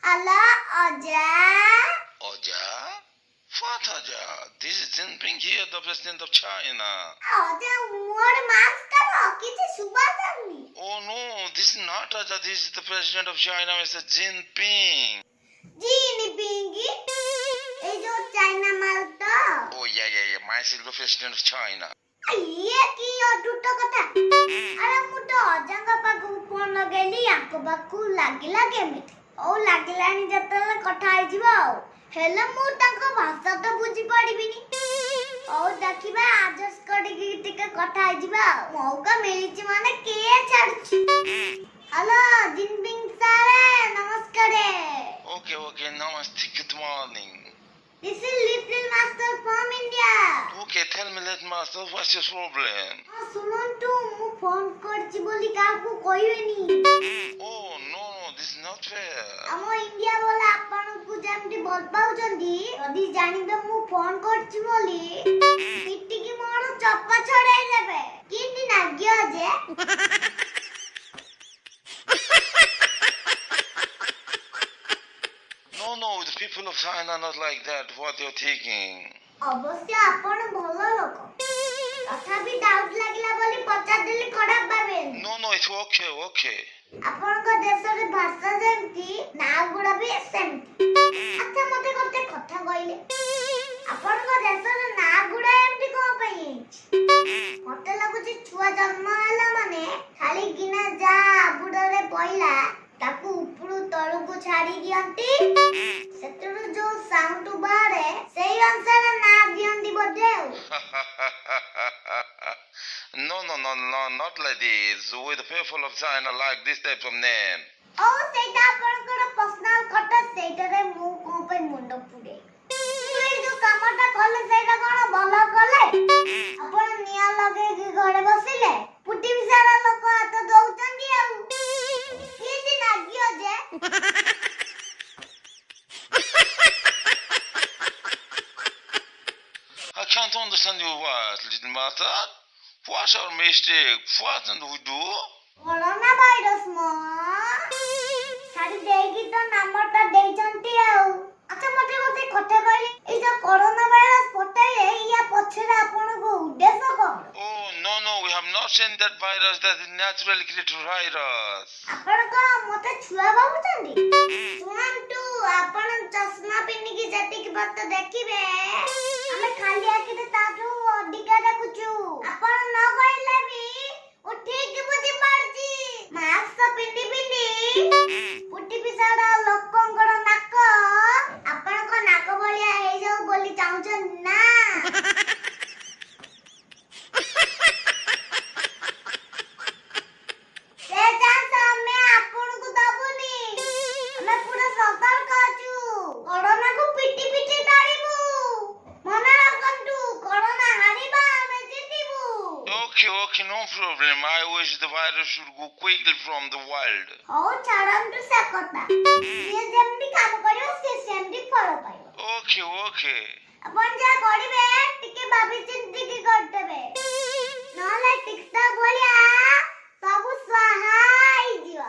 Hello, Oja. Oja? What Oja? This is Jinping here, the president of China. Oja, ମୋର mask କିଛି ଶୁଭାଯାଉନି। Oh no, this is not Oja. This is the president of China, Mr. Jinping. Jinping? এই যে চাইনা মাল তো? Oh yeah. Myself the president of China. ଇଏ କି ଅଦ୍ଭୁତ କଥା। ଆରେ ମୁଁ ତ ଅଜାଙ୍କ ପାଖକୁ ଫୋନ ଲଗେଇଲି, ୟାଙ୍କ ପାଖକୁ ଲାଗିଲା କେମିତି? ଓ ଲାଗିଲାଣି ଯେତେବେଳେ କଥା ହେଇଯିବ ଆଉ। ହେଲେ ମୁଁ ତାଙ୍କ ଭାଷା ତ ବୁଝି ପାରିବିନି। ହଉ ଦେଖିବା ଆଡଜଷ୍ଟ କରିକି ଟିକେ କଥା ହେଇଯିବା ଆଉ। ମौका ମିଳିଛି ମାନେ କିଏ ଛାଡୁଛି। ହ୍ୟାଲୋ ଜିନପିଙ୍ଗ ସାର୍ ନମସ୍କାର। Okay, namaste, good morning. This is Little Master from India. Okay, tell me, little master, what's your problem? ଶୁଣନ୍ତୁ ମୁଁ ଫୋନ କରିଛି ବୋଲି କାହାକୁ କହିବେନି। Oh no, this is not fair. ଆମ ଇଣ୍ଡିଆ ବାଲା ଆପଣଙ୍କୁ ଯେମିତି ଭଲ ପାଉଛନ୍ତି, ଯଦି ଜାଣିବେ ମୁଁ ଫୋନ କରିଛି ବୋଲି ପିଟିକି ମୋର ଚପା ଛଡେଇ ଦେବେ। କେମିତି ନାଗିବ ଯେ? No, the people of China are not like that. What you're thinking? ଅବଶ୍ୟ ଆପଣ ଭଲ ଲୋକ, ତଥାପି ଡାଉଟ୍ ଲାଗିଲା ବୋଲି ପଚାରିଦେଲି, ଖରାପ ଭାବେନି। No, it's okay. ଆପଣଙ୍କ ଦେଶରେ ଭାଷା ଯେମିତି ନାଁ ଗୁଡା ବି ସେମିତି। ଆଚ୍ଛା ମତେ ଗୋଟେ କଥା କହିଲେ, ଆପଣଙ୍କ ଦେଶର ନାଁ ଗୁଡା ଏମିତି କଣ ପାଇଁ ହେଇଛି? ମତେ ଲାଗୁଛି ଛୁଆ ଜନ୍ମ ହେଲା ମାନେ ଖାଲି କିନା ଯାହା ଆବୁଡରେ ପଇଲା ତାକୁ ଉପରୁ ତଳକୁ ଛାଡି ଦିଅନ୍ତି, ସେଥିରୁ ଯୋଉ ସାଉଣ୍ଡ ବାହାରେ ସେଇ ଅନୁସାରେ ନାଁ ଦିଅନ୍ତି ବୋଧେ ଆଉ। No, not like this. With the people of China like this type of name. ଓ ସେଇଟା ଆପଣଙ୍କର ପର୍ସନାଲ କଥା, ସେଇଟାରେ ମୁଁ କଣ ପାଇଁ ମୁଣ୍ଡ ପୁରେଇ? ଏଇ ଯୋଉ କାମଟା କଲେ ସେଇଟା କଣ ଭଲ କଲେ? ଆପଣ ନିଆଁ ଲଗେଇକି ଘରେ ବସିଲେ, ପୁଟିବି ସାରା ଲୋକ ହାତ ଦଉଛନ୍ତି ଆଉ। କେମିତି ନାଗିବ ଯେ? I can't understand your words, little master. What's our mistake? What did we do? Corona virus ମ ଛାଡି ଦେଇକି ତ ନାମଟା ଦେଇଛନ୍ତି ଆଉ। ଆଚ୍ଛା ମତେ ଗୋଟେ କଥା କହିଲେ, ଏଇ ଯୋଉ କରୋନା ଭାଇରସ ପଠାଇଲେ ୟା ପଛରେ ଆପଣଙ୍କ ଉଦ୍ଦେଶ୍ୟ କଣ? Oh no, we have not sent that virus. That is naturally created virus. ଆପଣ କଣ ମତେ ଛୁଆ ଭାବୁଛନ୍ତି? ଶୁଣନ୍ତୁ, ଆପଣ ଚଷମା ପିନ୍ଧିକି ଯେତିକି ବାଟ ଦେଖିବେ, ଆମେ ଖାଲି ଆଖିରେ ତାଠୁ ଅଧିକା ଦେଖୁଛୁ। ଆପଣ ନ କହିଲେ ବି ମୁଁ ଠିକ ବୁଝିପାରୁଛି। ମାସ୍କ ପିନ୍ଧି ପୁଟିବି ସାରା ଲୋକଙ୍କର ନାକ ଆପଣଙ୍କ ନାକ ଭଳିଆ ହେଇଯାଉ ବୋଲି ଚାହୁଁଛନ୍ତି ନା? ସେ ଚାନ୍ସ ଆମେ ଆପଣଙ୍କୁ ଦବୁନି। ଆମେ ପୁରା ସତର୍କ ଅଛୁ, କରୋନାକୁ ପିଟି ତାଳିବୁ। ମନେ ରଖନ୍ତୁ, କରୋନା ହାରିବା, ଆମେ ଜିତିବୁ। Okay, no problem. I wish the virus should go quickly from the world. ହଉ ଛାଡ଼ନ୍ତୁ ସେ କଥା, ଯିଏ ଯେମିତି କାମ କରିବ ସେ ସେମିତି ଫଳ ପାଇବ। Okay. ଆପଣ ଯାହା କରିବେ ଟିକେ ଭାବି ଚିନ୍ତିକି କରିଦେବେ, ନହେଲେ ଟିକଟକ୍ ଭଳିଆ ସବୁ ସ୍ୱାହା ହେଇଯିବ।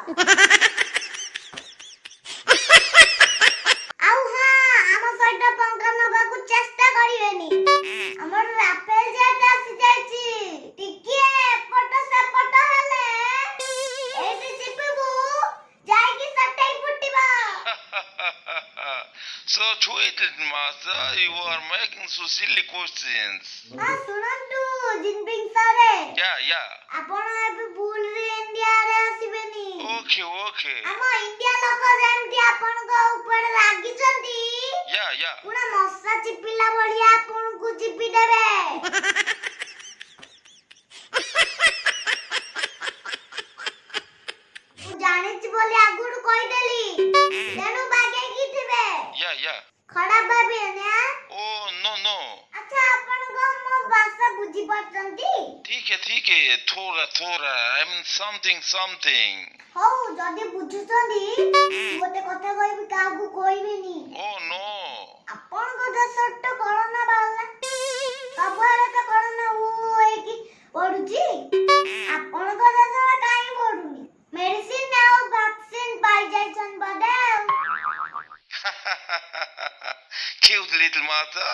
ଆଉ ହଁ, ଆମ ସହିତ ପଙ୍କା ନବାକୁ ଚେଷ୍ଟା କରିବେନି। ଆମର ରାଫେଲ ଜେଟ୍ ଆସିଯାଇଛି, ଟିକେ ଏପଟ ସେପଟ ହେଲେ ଏଇଠି ଚିପିବୁ, ଯାଇକି ସଟେଇ ଫୁଟିବ। So sweet, little master. You are making so silly questions. ହଁ ଶୁଣନ୍ତୁ ଜିନପିଙ୍ଗ ସାର୍, Yeah. ଆପଣ ଏବେ ଭୁଲରେ ଇଣ୍ଡିଆରେ ଆସିବେନି। Okay. ଆମ ଇଣ୍ଡିଆ ଲୋକ ଯେମିତି ଆପଣଙ୍କ ଉପରେ ରାଗିଛନ୍ତି, Yeah. ପୁରା ମଶା ଚିପିଲା ଭଳିଆ ଆପଣଙ୍କୁ ଚିପି ଦେବେ। ମୁଁ ଜାଣିଛି ବୋଲି ଆଗରୁ କହିଦେଲି, ତେଣୁ ବାଗେଇକି ଥିବେ। Yeah. ଖରାପ ଭାବିବେନି। Oh no. ଆଚ୍ଛା ଆପଣଙ୍କ ମୋ ଭାଷା ବୁଝିପାରୁଛନ୍ତି? ठीक है. थोड़ा. I mean something. ହଉ ଯଦି ବୁଝୁଛନ୍ତି, ଗୋଟେ କଥା କହିବି, କାହାକୁ କହିବେନି। Oh no. ଆପଣଙ୍କ ଦେଶରେ ତ କରୋନା ବାହାରିଲା, ସବୁଆଡେ ତ କରୋନା ହେଇକି ପଡୁଛି, ଆପଣଙ୍କ ଦେଶରେ କାହିଁ ପଡୁନି? ମେଡିସିନ ଆଉ ଭ୍ୟାକ୍ସିନ ପାଇଯାଇଛନ୍ତି ବୋଧେ। good little mother.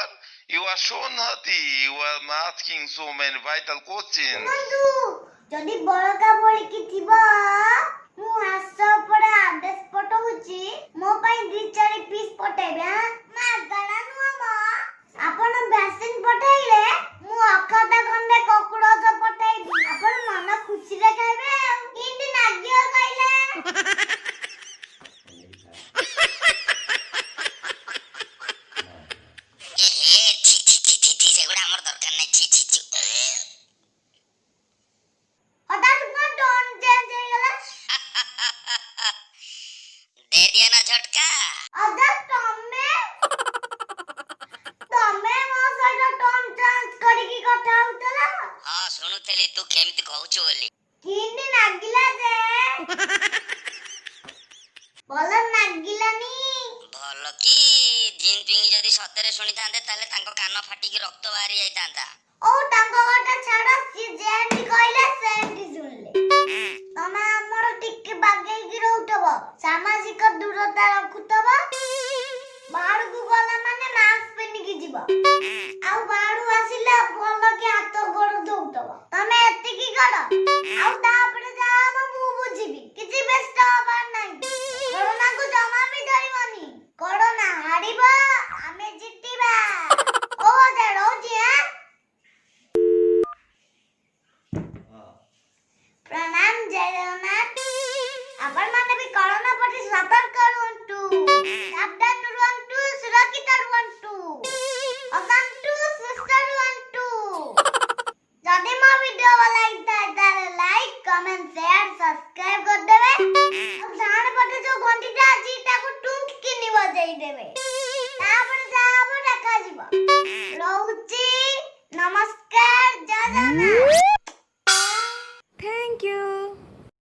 You are so naughty. You are asking so many vital questions. ବନ୍ଧୁ ଯଦି ବଳକା ବଳିକି ଥିବ ମୁଁ ହାସ ଉପରେ ଆଦେଶ ପଠଉଛି ମୋ ପାଇଁ 2-4 ପିସ୍ ପଠେଇବେ ମାଗଣା ନୁହଁ ମ ଆପଣ ଭ୍ୟାକ୍ସିନ ପଠେଇଲେ ମୁଁ ଅଖାଟା ଖଣ୍ଡେ କକୁଡଜ ପଠେଇବି ଆପଣ ମନ ଖୁସିରେ ଖାଇବେ ଆଉ କେମିତି ନାଗିବ କହିଲେ ସେଗୁଡା ଆମର ଦରକାର ନାହିଁ ହଠାତ୍ କଣ ଟୋନ ଚେଞ୍ଜ ହେଇଗଲା ଦେ ଦିଅ ନା ଝଟକା ଅଜା ତମେ ମୋ ସହିତ ଟୋନ ଚେଞ୍ଜ କରିକି କଥା ହଉଥିଲ ହଁ ଶୁଣୁଥିଲି ତୁ କେମିତି କହୁଛୁ ବୋଲି କେମିତି ନାଗିଲା ଯେ ଭଲ ନାଗିଲାନି ଭଲ କି ଜିନ୍ ପିଙ୍ଗ ଯଦି ସତରେ ଶୁଣିଥାନ୍ତେ ତାହେଲେ ତାଙ୍କ କାନ ଫାଟିକି ରକ୍ତ ବାହାରି ଯାଇଥାନ୍ତା ଓ ତାଙ୍କ କଥା ଛାଡ ସିଏ ଯେମିତି କହିଲେ ସେମିତି ଶୁଣିଲେ ତମେ ଆମର ଟିକେ ବାଗେଇକି ରହୁଥିବ ସାମାଜିକ ଦୂରତା ରଖୁଥିବ ବାହାରକୁ ଗଲା ମାନେ ମାସ୍କ ପିନ୍ଧିକି ଯିବ ଆଉ ବାହାରୁ ଆସିଲେ ଭଲ କି ହାତ ଗୋଡ ଧୋଉଥିବ ତମେ ଏତିକି କର ଆଉ ତାପରେ ଯାହା ହବ ମୁଁ ବୁଝିବି କିଛି ବ୍ୟସ୍ତ ହବାର ନାହିଁ କରୋନାକୁ ଜମା ବି ଧରିବନି କରୋନା ହାରିବ ଆମେ ଜିତିବା ଓ ଅଜା ରହୁଛି प्रणाम जय जगन्नाथ आपण माने भी कोरोना प्रति सतर्क रुहंतु सावधान रुहंतु सुरक्षित रुहंतु असंतु सुस्थ रुहंतु जदि मो वीडियो भल लागता ताले लाइक कमेंट शेयर सब्सक्राइब कर देबे अब जान पटे जो घंटीटा अछि ताको टुंक किनी बजाई देबे तापर जा हबो देखा जीवो रहउची नमस्कार जय जगन्नाथ